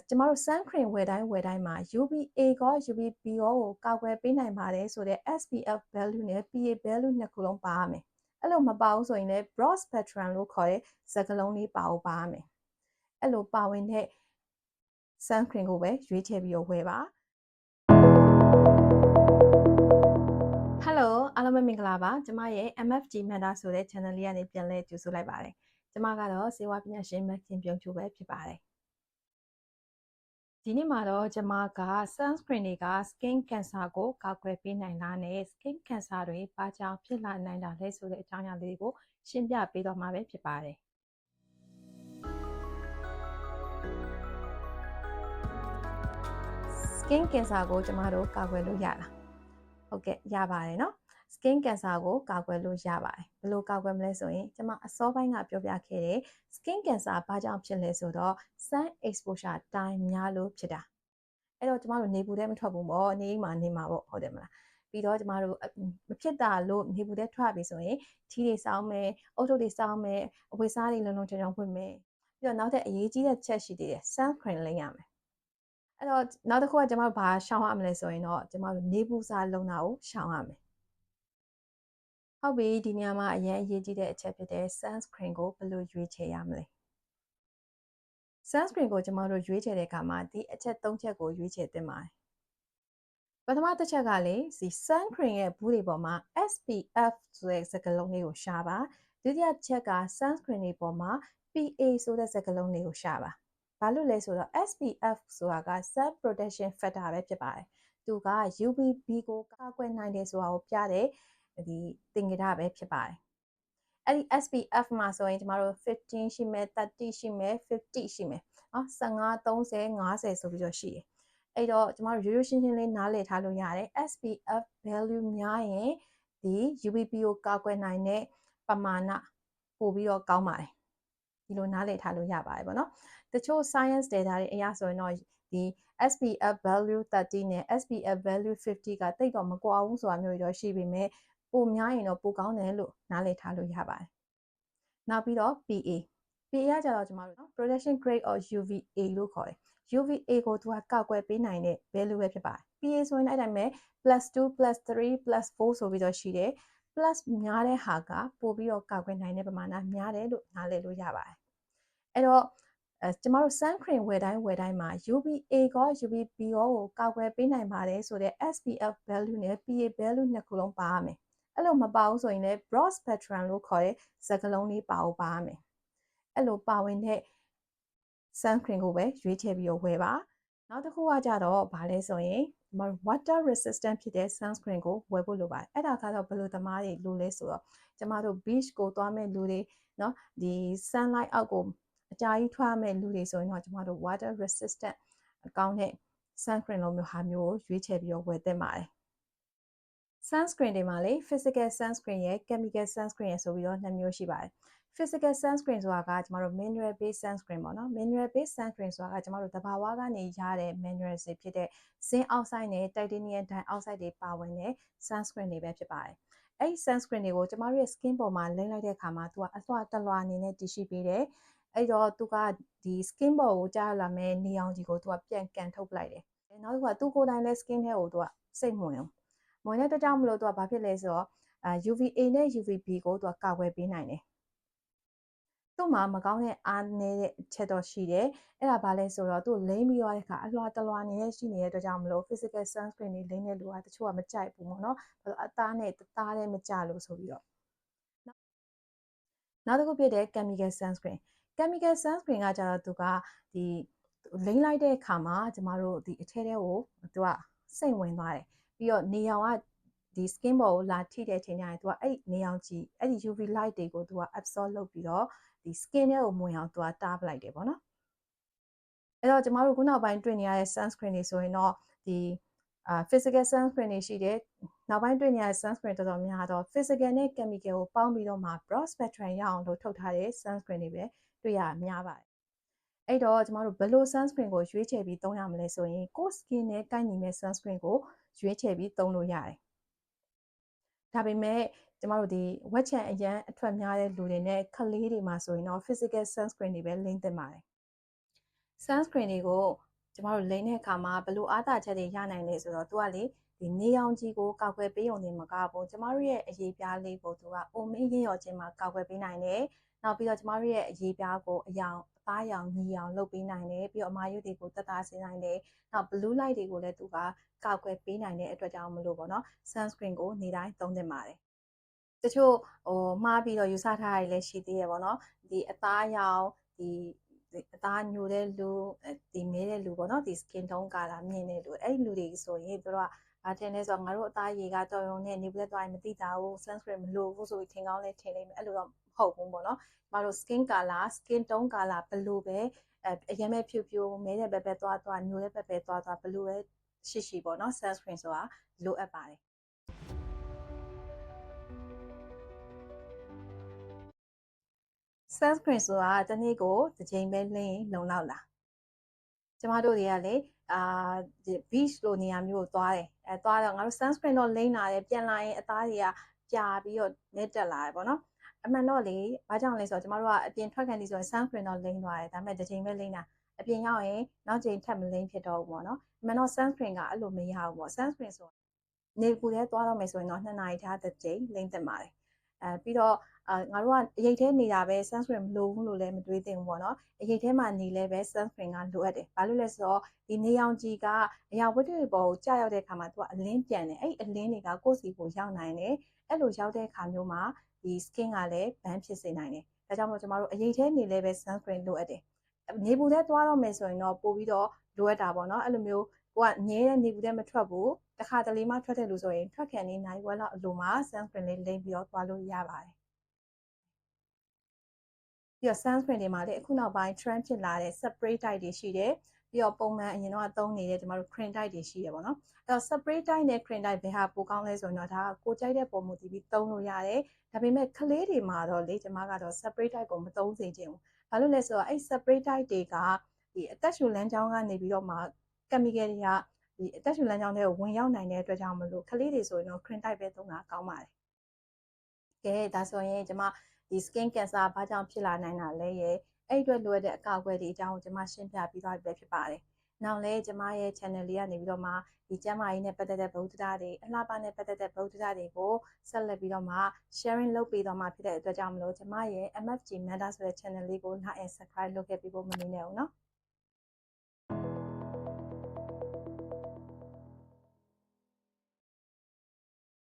ကျမတို့ sun cream ဝယ်တိုင်းမှာ UVA ကော UVB ကောကိုကာကွယ်ပေးနိုင်ပါတယ်ဆိုတဲ့ SPF value နဲ့ PA value နှစ်ခုလုံးပါရမယ်။အဲ့လိုမပါဘူးဆိုရင်လည်း broad spectrum လို့ခေါ်တဲ့စကားလုံးလေးပါရမယ်။အဲ့လိုပါဝင်တဲ့ sun cream ကိုပဲရွေးချယ်ပြီးဝယ်ပါ။ Hello အားလုံးပဲမင်္ဂလာပါ။ကျမရဲ့ MFG Manda ဆိုတဲ့ channel လေးကနေပြန်လည်ကြိုဆိုလိုက်ပါတယ်။ကျမကတော့ဆေးဝါးပညာရှင်မခင်ပြုံးချိုပဲဖြစ်ပါတယ်။ဒီနေ့မှာတော့ကျမက sunscreen တွေက skin cancer ကိုကာကွယ်ပေးနိုင်တာနဲ့ skin cancer တွေဘာကြောင့်ဖြစ်လာနိုင်တာလဲဆိုတဲ့အကြောင်းအရာလေးကိုရှင်းပြပေးသွားမှာပဲဖြစ်ပါတယ်။ skin cancer ကိုကျမတို့ကာကွယ်လို့ရလား။ဟုတ်ကဲ့ရပါတယ်နော်။ skin cancer ကိုကာကွယ်လို့ရပါတယ်။ဘယ်လိုကာကွယ်မလဲဆိုရင်ကျမအစောပိုင်းကပြောပြခဲ့တဲ့ skin cancer ဘာကြောင့်ဖြစ်လဲဆိုတော့ sun exposure တိုင်းများလို့ဖြစ်တာ။အဲ့တော့ကျမတို့နေပူတဲ့မထွက်ဘူးပေါ့နေမှာနေမှာပေါ့ဟုတ်တယ်မလားပြီးတော့ကျမတို့မဖြစ်တာလို့နေပူတဲ့ထွက်ပြီဆိုရင်ထီးတွေစောင်းမယ်အုတ်ထုပ်တွေစောင်းမယ်အဝတ်စားတွေလုံးလုံးချုံချုံဖွင့်မယ်ပြီးတော့နောက်ထပ်အရေးကြီးတဲ့ချက်ရှိသေးတယ် sunscreen လိမ့်ရမယ်အဲ့တော့နောက်တစ်ခုကကျမတို့ဘာရှောင်ရမလဲဆိုရင်တော့ကျမတို့နေပူစာလုံတာကိုရှောင်ရမယ်ဟုတ်ပြီဒီနေရာမှာအရင်အရေးကြီးတဲ့အချက်ဖြစ်တဲ့ sunscreen ကိုဘယ်လိုရွေးချယ်ရမလဲsunscreen ကိုကျမတို့ရွေးချယ်တဲ့အခါမှာဒီအချက်၃ချက်ကိုရွေးချယ်သင့်ပါတယ်ပထမတစ်ချက်ကလေဒီ sunscreen ရဲ့ဘူးတွေပေါ်မှာ SPF ဆိုတဲ့စကားလုံးလေးကိုရှာပါဒုတိယချက်က sunscreen တွေပေါ်မှာ PA ဆိုတဲ့စကားလုံးလေးကိုရှာပါဘာလို့လဲဆိုတော့ SPF ဆိုတာက sun protection factor ပဲဖြစ်ပါတယ်သူက UVB ကိုကာကွယ်နိုင်တယ်ဆိုတာကိုပြတဲ့ဒီသင်္ကေတပဲဖြစ်ပါတယ်အဲ့ဒီ SPF မှာဆိုရင်ကျမတို့15ရှိမယ်30ရှိမယ်50ရှိမယ်နော်15 30 50ဆိုပြီးတော့ရှိတယ်အဲ့တော့ကျမတို့ရိုးရိုးရှင်းရှင်းလေးနားလည်ထားလို့ရတယ် SPF value များရင်ဒီ UVB ကိုကာကွယ်နိုင်တဲ့ပမာဏပို့ပြီးတော့ကောင်းပါတယ်ဒီလိုနားလည်ထားလို့ရပါတယ်ပေါ့နော်တချို့ science data တွေအရဆိုရင်တော့ဒီ SPF value 30နဲ့ SPF value 50ကတိတ်တော့မကွာဘူးဆိုတာမျိုးတော့ရှိပေမဲ့ပိုများရင်တော့ပိုကောင်းတယ်လို့နားလည်ထားလို့ရပါတယ်နောက်ပြီးတော့ PA ကကြတော့ကျမတို့နော် protection grade of UVA လို့ခေါ်တယ် UVA ကိုသူကကောက်ကွယ်ပေးနိုင်တဲ့ value ပဲဖြစ်ပါတယ် PA ဆိုရင်အဲ့တိုင်းပဲ +2 +3 +4 ဆိုပြီးတော့ရှိတယ် plus များတဲ့ဟာကပို့ပြီးတော့ကောက်ကွယ်နိုင်တဲ့ပမာဏများတယ်လို့နားလည်လို့ရပါတယ်အဲ့တော့ကျမတို့ sun cream ဝယ်တိုင်းမှာ UVA ကော UVB ကောကိုကောက်ကွယ်ပေးနိုင်ပါတယ်ဆိုတဲ့ SPF value နဲ့ PA value နှစ်ခုလုံးပါရမယ်အဲ့လိုမပါဘူးဆိုရင်လည်း broad spectrum လို့ခေါ်တဲ့စကားလုံးလေးပါရမယ်အဲ့လိုပါဝင်တဲ့ sun cream ကိုပဲရွေးချယ်ပြီးဝယ်ပါနောက်တစ်ခုကကြတော့ဗာလဲဆိုရင် water resistant ဖြစ်တဲ့ sunscreen ကိုဝယ်ဖို့လိုပါတယ်အဲ့ဒါကတော့ဘယ်လိုသမားတွေလိုလဲဆိုတော့ကျမတို့ beach ကိုသွားမဲ့လူတွေเนาะဒီ sunlight အောက်ကိုအကြာကြီးထွက်မဲ့လူတွေဆိုရင်တော့ကျမတို့ water resistant အကောင်းတဲ့ sunscreen လိုမျိုးဟာမျိုးကိုရွေးချယ်ပြီးဝယ်သင့်ပါတယ် sunscreen တွေမှာလေ physical sunscreen ရဲ့ chemical sunscreen ရဲ့ဆိုပြီးတော့နှစ်မျိုးရှိပါတယ် physical sunscreen ဆိုတာကကျမတို့ mineral based sunscreen ပေါ့နော် mineral based sunscreen ဆိုတာကကျမတို့တဘာဝကနေရတဲ့ minerals တွေဖြစ်တဲ့ zinc oxide နဲ့ titanium dioxide တွေပါဝင်တဲ့ sunscreen တွေပဲဖြစ်ပါတယ်အဲ့ဒီ sunscreen တွေကိုကျမတို့ရဲ့ skin ပေါ်မှာလိမ့်လိုက်တဲ့အခါမှာသူကအလွှာတလွှာအနေနဲ့တည်ရှိပေးတယ်အဲ့တော့သူကဒီ skin ပေါ်ကိုကြားလာမဲ့နေအောင်ကြီးကိုသူကပြန်ကန်ထုတ်ပလိုက်တယ်နောက်တစ်ခုကသူကိုယ်တိုင်လည်း skin ထဲကိုသူကစိတ်မဝင်ဘူးမဝင်တဲ့အတွက်ကြောင့်မလို့သူကဘာဖြစ်လဲဆိုတော့UVA နဲ့ UVB ကိုသူကကာကွယ်ပေးနိုင်တယ်သူ့မှာမကောင်းတဲ့အားနည်းတဲ့အချက်တော့ရှိတယ်အဲ့ဒါဘာလဲဆိုတော့သူ့လိမ့်ပြီးသွားတဲ့အခါအလွှာတလွှာအနေနဲ့ရှိနေတဲ့အတွက်ကြောင့်မလို့ physical sunscreen တွေလိမ့်တဲ့လူကတချို့ကမကြိုက်ဘူးပေါ့နော်အသားနဲ့သားနဲ့မကြလို့ဆိုပြီးတော့နောက်တစ်ခုဖြစ်တဲ့ chemical sunscreen ကကြတော့သူကဒီလိမ့်လိုက်တဲ့အခါမှာကျမတို့ဒီအထဲထဲကိုသူကစိတ်ဝင်သွားတယ်ပြီးတော့နေရောင်ကဒီ skin ပေါ်ကိုလာထိတဲ့အချိန်ကျရင်သူကအဲ့နေရောင်ကြီးအဲ့ဒီ UV light တွေကိုသူက absorb လုပ်ပြီးတော့ဒီ skin ထဲကိုမဝင်အောင်သူကတားပလိုက်တယ်ပေါ့နော်အဲ့တော့ကျမတို့ခုနောက်ပိုင်းတွေ့နေရတဲ့ sunscreen တွေဆိုရင်တော့ဒီ physical sunscreen တွေရှိတယ်နောက်ပိုင်းတွေ့နေရတဲ့ sunscreen တော်တော်များတော့ physical နဲ့ chemical ကိုပေါင်းပြီးတော့မှ broad spectrum ရအောင်လို့ထုတ်ထားတဲ့ sunscreen တွေပဲတွေ့ရများပါတယ်အဲ့တော့ကျမတို့ဘယ်လို sunscreen ကိုရွေးချယ်ပြီးသုံးရမလဲဆိုရင်ကိုယ့် skin နဲ့ကိုက်ညီမဲ့ sunscreen ကိုရွေးချယ်ပြီးသုံးလို့ရတယ်ဒါပေမဲ့ကျမတို့ဒီဝက်ချံအရန်အထွက်များတဲ့လူတွေနဲ့ကလေးတွေမှာဆိုရင်တော့ physical sunscreen တွေပဲလိမ့်သင့်ပါတယ် sunscreen တွေကိုကျမတို့လိမ့်တဲ့အခါမှာဘယ်လိုအားသာချက်တွေရနိုင်လဲဆိုတော့သူကလေဒီနေရောင်ခြည်ကိုကာကွယ်ပေးရုံနဲ့မကဘူးကျမတို့ရဲ့အရေးပြားလေးကိုသူကအိုမင်းရင်းရော်ခြင်းမှာကာကွယ်ပေးနိုင်တယ်နောက်ပြီးတော့ကျမတို့ရဲ့အရေးပြားကိုအသားရောင်ညီအောင်လုပ်ပေးနိုင်တယ်ပြီးတော့အမာရွတ်တွေကိုတက်တာစေနိုင်တယ်နောက် blue light တွေကိုလည်းသူကကာကွယ်ပေးနိုင်တဲ့အတွက်ကြောင့်မလို့ပေါ့နော် sunscreen ကိုနေ့တိုင်းသုံးသင့်ပါတယ်တချို့မှားပြီးတော့ယူဆထားရလည်းရှိသေးရပေါ့နော်ဒီအသားရောင်ဒီအသားညိုတဲ့လူဒီမဲတဲ့လူပေါ့နော်ဒီ skin tone color မြင်တဲ့လူအဲ့လူတွေဆိုရင်တို့ကဘာထင်လဲဆိုတော့ငါတို့အသားရေကတော်ရုံနဲ့နေပလက်သွားရင်မသိတာဘူး sunscreen မလိုဘူးဆိုပြီးထင်ကောင်းလဲထင်လိမ့်မယ်အဲ့လိုတော့မဟုတ်ဘူးပေါ့နော်ကျမတို့ skin color skin tone color ဘယ်လိုပဲအရင်မဲ့ဖြူဖြူမဲတဲ့ပဲသွားညိုတဲ့ပဲသွားဘယ်လိုပဲရှိပေါ့နော် sunscreen ဆိုတာလိုအပ်ပါတယ်sunscreen ဆိုတာတနေ့ကိုတစ်ချိန်ပဲလင်းလုံလောက်လားကျမတို့တွေကလေbeach လိုနေရာမျိုးကိုသွားတယ်သွားတော့ငါတို့ sunscreen တော့လိမ့်လာတယ်ပြန်လာရင်အသားတွေကပြာပြီးတော့နဲ့တက်လာတယ်ပေါ့နော်အမှန်တော့လေဘာကြောင့်လဲဆိုတော့ကျမတို့ကအပြင်ထွက်ခံဒီဆိုရင် sunscreen တော့လိမ့်သွားတယ်ဒါပေမဲ့တစ်ချိန်ပဲလိမ့်တာအပြင်ရောက်ရင်နောက်ချိန်ထပ်မလိမ့်ဖြစ်တော့ဘူးပေါ့နော်အမှန်တော့ sunscreen ကအဲ့လိုမရဘူးပေါ့ sunscreen ဆိုနေပူထဲသွားတော့မယ်ဆိုရင်တော့2နာရီထားတစ်ချိန်လိမ့်တက်ပါတယ်ပြီးတော့ငါတို့ကအရိတ်ထဲနေတာပဲ sunscreen မလိုဘူးလို့လည်းမတွေးသင့်ဘူးပေါ့နော်အရိတ်ထဲမှာနေလဲပဲ sunscreen ကလိုအပ်တယ်ဘာလို့လဲဆိုတော့ဒီနေရောင်ခြည်ကအရာဝတ္ထုတွေပေါ်ကိုကြာရောက်တဲ့အခါမှာသူကအလင်းပြန်တယ်အဲ့အလင်းတွေကကိုယ်စီကိုရောက်နိုင်တယ်အဲ့လိုရောက်တဲ့အခါမျိုးမှာဒီ skin ကလည်းဘန်းဖြစ်စေနိုင်တယ်ဒါကြောင့်မို့ကျမတို့အရိတ်ထဲနေလဲပဲ sunscreen လိုအပ်တယ်နေပူထဲသွားတော့မယ်ဆိုရင်တော့ပို့ပြီးတော့လိုအပ်တာပေါ့နော်အဲ့လိုမျိုးကိုကငဲတဲ့နေပူထဲမထွက်ဘူးတစ်ခါတလေမှထွက်တဲ့လူဆိုရင်ထွက်ခံနေနိုင်ဝက်လောက်အလိုမှာ sunscreen လေးလိမ့်ပြီးတော့သွားလို့ရပါတယ်ပြီးတော့ sunscreen တွေမှာလည်းအခုနောက်ပိုင်း trend ဖြစ်လာတဲ့ spray type တွေရှိတယ်ပြီးတော့ပုံမှန်အရင်တော့သုံးနေတဲ့ကျမတို့ cream type တွေရှိရပေါ့နော်အဲ့တော့ spray type နဲ့ cream type ဘယ်ဟာပိုကောင်းလဲဆိုရင်တော့ဒါကကိုကြိုက်တဲ့ပုံမူတည်ပြီးသုံးလို့ရတယ်ဒါပေမဲ့ကလေးတွေမှာတော့လေကျမကတော့ spray type ကိုမသုံးစေချင်ဘူးဘာလို့လဲဆိုတော့အဲ့ spray type တွေကဒီအသက်ရှူလမ်းကြောင်းကနေပြီးတော့မှ chemical တွေကဒီအသက်ရှူလမ်းကြောင်းတွေကိုဝင်ရောက်နိုင်တဲ့အတွက်ကြောင့်မလို့ကလေးတွေဆိုရင်တော့ cream type ပဲသုံးတာကောင်းပါတယ်ကဲဒါဆိုရင်ကျမဒီ skin cancer ဘာကြောင့်ဖြစ်လာနိုင်တာလဲရဲ့အဲ့အတွက်လိုအပ်တဲ့အကာအကွယ်တွေအကြောင်းကိုကျမရှင်းပြပြီးသွားပြီပဲဖြစ်ပါတယ်နောက်လဲကျမရဲ့ channel လေးကနေပြီးတော့မှဒီကျမကြီးနဲ့ပတ်သက်တဲ့ဗဟုသုတတွေအလှပနဲ့ပတ်သက်တဲ့ဗဟုသုတတွေကိုဆက်လက်ပြီးတော့မှ sharing လုပ်ပေးတော့မှဖြစ်တဲ့အတွက်ကြောင့်မလို့ကျမရဲ့ MFG Manda ဆိုတဲ့ channel လေးကို like and subscribe လုပ်ခဲ့ပြီးဖို့မမေ့နဲ့ဘူးเนาะ